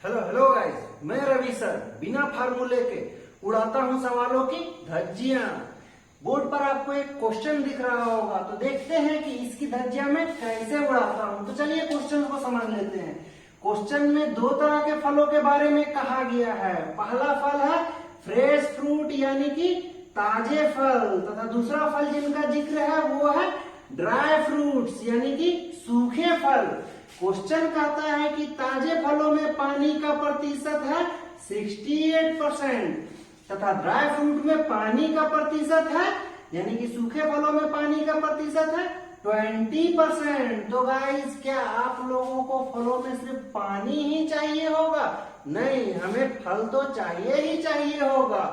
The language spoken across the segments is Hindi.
हेलो हेलो गाइस, मैं रवि सर बिना फार्मूले के उड़ाता हूं सवालों की धज्जियां। बोर्ड पर आपको एक क्वेश्चन दिख रहा होगा, तो देखते हैं कि इसकी धज्जियां मैं कैसे उड़ाता हूं। तो चलिए क्वेश्चन को समझ लेते हैं। क्वेश्चन में दो तरह के फलों के बारे में कहा गया है। पहला फल है फ्रेश फ्रूट यानी कि ताजे फल, तथा दूसरा फल जिनका जिक्र है वो है ड्राई फ्रूट्स यानी कि सूखे फल। क्वेश्चन कहता है कि ताजे फलों में पानी का प्रतिशत है 68% तथा ड्राई फ्रूट में पानी का प्रतिशत है यानी कि सूखे फलों में पानी का प्रतिशत है 20%। तो गाइस, क्या आप लोगों को फलों में सिर्फ पानी ही चाहिए होगा? नहीं, हमें फल तो चाहिए ही चाहिए होगा।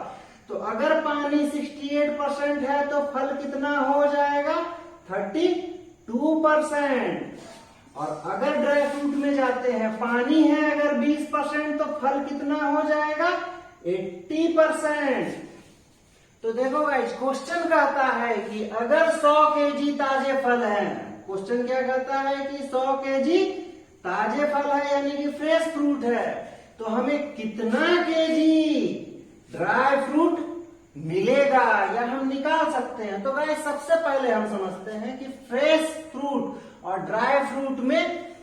तो अगर पानी 68% है तो फल कितना हो जाएगा? 32%। और अगर ड्राई फ्रूट में जाते हैं, पानी है अगर 20% तो फल कितना हो जाएगा? 80%। तो देखो गाइस, क्वेश्चन कहता है कि अगर 100 केजी ताजे फल हैं, क्वेश्चन क्या कहता है कि 100 केजी ताजे फल है यानी कि फ्रेश फ्रूट है, तो हमें कितना केजी ड्राई फ्रूट मिलेगा या हम निकाल सकते हैं। तो गाइस, सबसे पहले हम समझते हैं कि फ्रेश फ्रूट और ड्राई फ्रूट में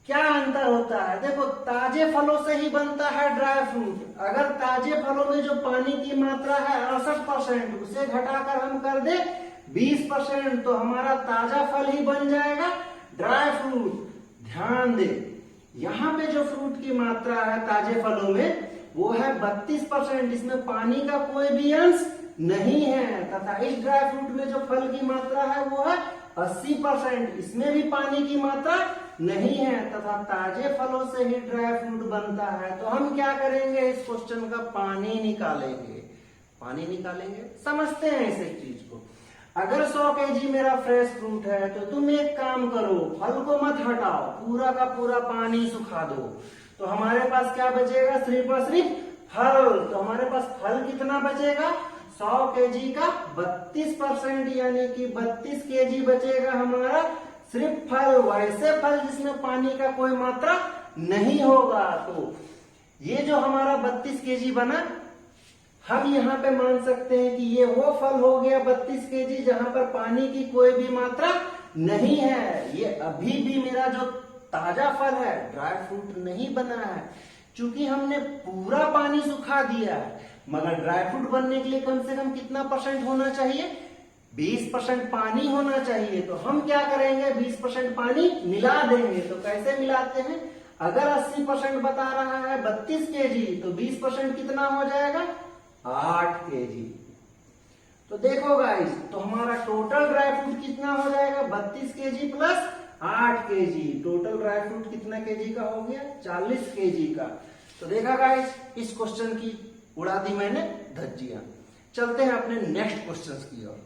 क्या अंतर होता है। देखो, ताजे फलों से ही बनता है ड्राई फ्रूट। अगर ताजे फलों में जो पानी की मात्रा है 68%, उसे घटाकर हम कर दे 20%, तो हमारा ताजा फल ही बन जाएगा ड्राई फ्रूट। ध्यान दे, यहाँ पे जो फ्रूट की मात्रा है ताजे फलों में वो है 32%, इसमें पानी का कोई भी अंश नहीं है। तथा इस ड्राई फ्रूट में जो फल की मात्रा है वो है 80%, इसमें भी पानी की मात्रा नहीं है। तथा ताजे फलों से ही ड्राई फ्रूट बनता है। तो हम क्या करेंगे, इस क्वेश्चन का पानी निकालेंगे। पानी निकालेंगे, समझते हैं इस एक चीज को। अगर 100 केजी मेरा फ्रेश फ्रूट है तो तुम एक काम करो, फल को मत हटाओ, पूरा का पूरा पानी सुखा दो, तो हमारे पास क्या बचेगा? सिर्फ और सिर्फ फल। तो हमारे पास फल कितना बचेगा? 100 केजी का 32% यानी कि 32 केजी बचेगा हमारा सिर्फ फल। वैसे फल जिसमें पानी का कोई मात्रा नहीं होगा। तो ये जो हमारा 32 केजी बना, हम यहाँ पे मान सकते हैं कि ये वो फल हो गया 32 केजी जहां पर पानी की कोई भी मात्रा नहीं है। ये अभी भी मेरा जो ताजा फल है, ड्राई फ्रूट नहीं बना है, क्योंकि हमने पूरा पानी सुखा दिया है। मगर ड्राई फ्रूट बनने के लिए कम से कम कितना परसेंट होना चाहिए? 20% पानी होना चाहिए। तो हम क्या करेंगे, 20% पानी मिला देंगे। तो कैसे मिलाते हैं? अगर 80% बता रहा है 32 केजी, तो 20% कितना हो जाएगा? 8 केजी। तो देखो गाइस, तो हमारा टोटल ड्राई फ्रूट कितना हो जाएगा? 32 KG plus 8 KG. Total dry fruit कितना केजी का हो गया? 40 केजी का। तो देखा गाइस, इस क्वेश्चन की उड़ा दी मैंने धज्जियां। चलते हैं अपने नेक्स्ट क्वेश्चन की ओर।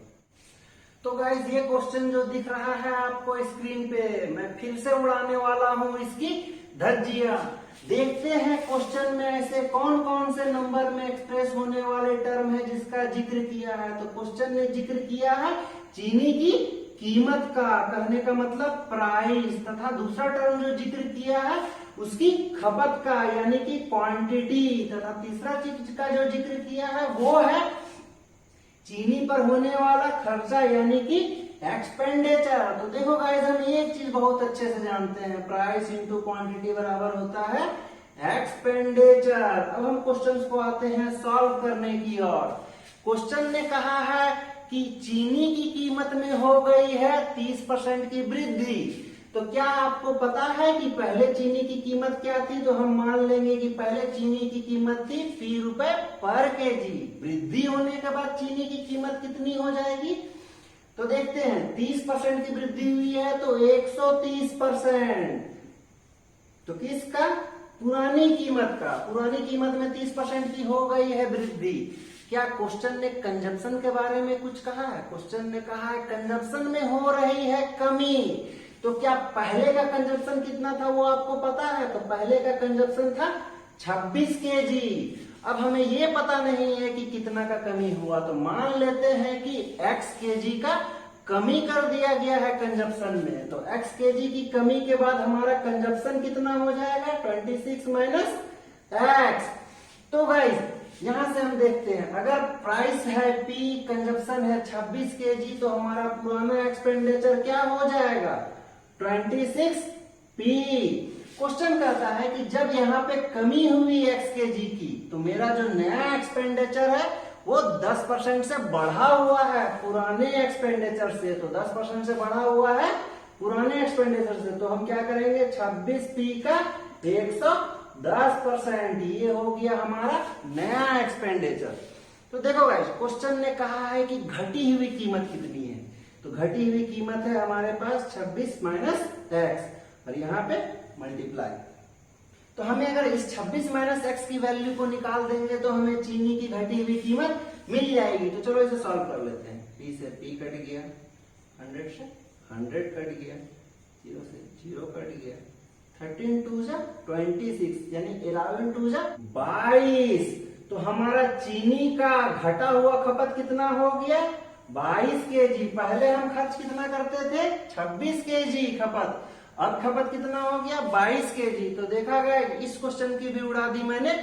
तो गाइस, ये क्वेश्चन जो दिख रहा है आपको स्क्रीन पे, मैं फिर से उड़ाने वाला हूं इसकी धज्जियां। देखते हैं क्वेश्चन में ऐसे कौन कौन से नंबर में एक्सप्रेस होने वाले टर्म है जिसका जिक्र किया है। तो क्वेश्चन ने जिक्र किया है चीनी की कीमत का, कहने का मतलब प्राइस, तथा दूसरा टर्म जो जिक्र किया है उसकी खपत का यानी कि क्वांटिटी, तथा तीसरा चीज का जो जिक्र किया है वो है चीनी पर होने वाला खर्चा यानी कि एक्सपेंडिचर। तो देखो गाइस, हम एक चीज बहुत अच्छे से जानते हैं, प्राइस इंटू क्वांटिटी बराबर होता है एक्सपेंडिचर। अब हम क्वेश्चन को आते हैं सॉल्व करने की ओर। क्वेश्चन ने कहा है कि चीनी की कीमत में हो गई है 30% की वृद्धि। तो क्या आपको पता है कि पहले चीनी की कीमत क्या थी? तो हम मान लेंगे कि पहले चीनी की कीमत थी 30 रुपए पर केजी। वृद्धि होने के बाद चीनी की कीमत कितनी हो जाएगी? तो देखते हैं, 30% की वृद्धि हुई है तो 130%। तो किसका? पुरानी कीमत का। पुरानी कीमत में 30% की हो गई है वृद्धि। क्या क्वेश्चन ने कंजप्शन के बारे में कुछ कहा है? क्वेश्चन ने कहा है कंजप्शन में हो रही है कमी। तो क्या पहले का कंजप्शन कितना था वो आपको पता है? तो पहले का कंजप्शन था 26 केजी। अब हमें ये पता नहीं है कि कितना का कमी हुआ, तो मान लेते हैं कि x केजी का कमी कर दिया गया है कंजप्शन में, तो x kg की कमी के बाद हमारा कंजप्शन कितना हो जाएगा 26 माइनस x। तो गाइस यहां से हम देखते हैं, अगर प्राइस है P, कंजप्शन है 26 kg, तो हमारा पुराना एक्सपेंडिचर क्या हो जाएगा 26P। क्वेश्चन कहता है कि जब यहाँ पे कमी हुई x kg की, तो मेरा जो नया एक्सपेंडिचर है वो 10% से बढ़ा हुआ है पुराने एक्सपेंडिचर से, तो 10% से बढ़ा हुआ है पुराने एक्सपेंडिचर से, तो हम क्या करेंगे 26P का 110%, ये हो गया हमारा नया एक्सपेंडिचर। तो देखो गाइस क्वेश्चन ने कहा है कि घटी हुई कीमत कितनी है, तो घटी हुई कीमत है हमारे पास 26 माइनस एक्स और यहाँ पे मल्टीप्लाई। तो हमें अगर इस 26 माइनस एक्स की वैल्यू को निकाल देंगे तो हमें चीनी की घटी हुई कीमत मिल जाएगी। तो चलो इसे सॉल्व कर लेते हैं। P से P कट गया, 100 से 100 कट गया, 0 से 0 कट गया, 13 2 जा 26 यानी 11 2 जा 22। तो हमारा चीनी का घटा हुआ खपत कितना हो गया 22 kg। पहले हम खर्च कितना करते थे 26 kg खपत, अब खपत कितना हो गया 22 kg। तो देखा गया इस क्वेश्चन की भी उड़ा दी मैंने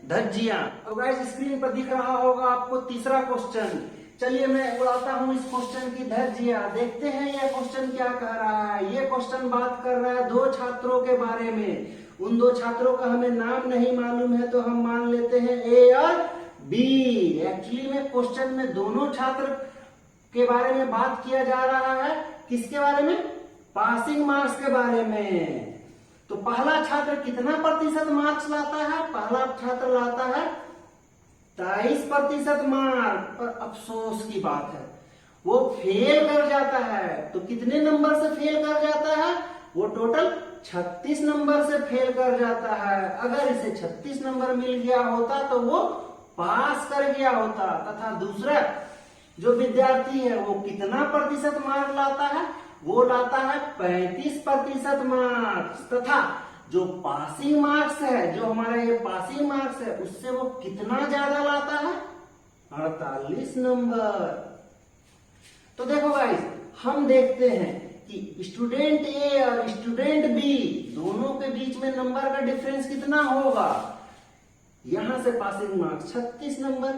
धज्जियां। तो गाइस स्क्रीन पर दिख रहा होगा आपको तीसरा क्वेश्चन। चलिए मैं उड़ाता हूं इस क्वेश्चन की धज्जियां, देखते हैं यह क्वेश्चन क्या कह रहा है। ये क्वेश्चन बात कर रहा है दो छात्रों के बारे में। उन दो छात्रों का हमें नाम नहीं मालूम है तो हम मान लेते हैं ए और बी। एक्चुअली में क्वेश्चन में दोनों छात्र के बारे में बात किया जा रहा है। किसके बारे में पासिंग मार्क्स के बारे में। तो पहला छात्र कितना प्रतिशत मार्क्स लाता है, पहला छात्र लाता है 23% मार्क। पर अफसोस की बात है वो फेल कर जाता है। तो कितने नंबर से फेल कर जाता है, वो टोटल 36 नंबर से फेल कर जाता है। अगर इसे 36 नंबर मिल गया होता तो वो पास कर गया होता। तथा दूसरा जो विद्यार्थी है वो कितना प्रतिशत मार्क लाता है, वो लाता है 35% मार्क्स। तथा जो पासिंग मार्क्स है, जो हमारा ये पासिंग मार्क्स है, उससे वो कितना ज्यादा लाता है 48 नंबर। तो देखो गाइस हम देखते हैं कि स्टूडेंट ए और स्टूडेंट बी दोनों के बीच में नंबर का डिफरेंस कितना होगा। यहां से पासिंग मार्क्स 36 नंबर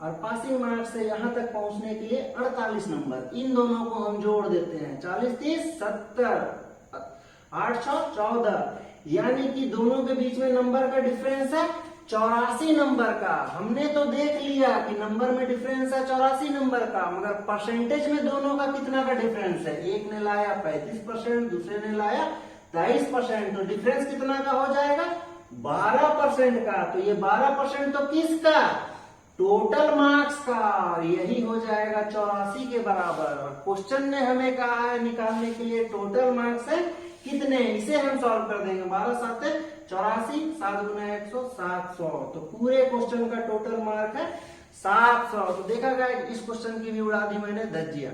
और पासिंग मार्क्स से यहां तक पहुंचने के लिए 48 नंबर। इन दोनों को हम जोड़ देते हैं, 40 30 70 8 6 14, यानी कि दोनों के बीच में नंबर का डिफरेंस है 84 नंबर का। हमने तो देख लिया कि नंबर में डिफरेंस है 84 नंबर का, मगर परसेंटेज में दोनों का कितना का डिफरेंस है। एक ने लाया 35%, दूसरे ने लाया 23%, तो डिफरेंस कितना का हो जाएगा 12% का। तो ये 12% तो किसका, टोटल मार्क्स का, और यही हो जाएगा 84 के बराबर। और क्वेश्चन ने हमें कहा है निकालने के लिए टोटल मार्क्स है कितने, इसे हम सॉल्व कर देंगे। 12 7 84, 7 गुना 100 700। तो पूरे क्वेश्चन का टोटल मार्क है 700। तो देखा गया इस क्वेश्चन की भी उड़ा दी मैंने धज्जियां।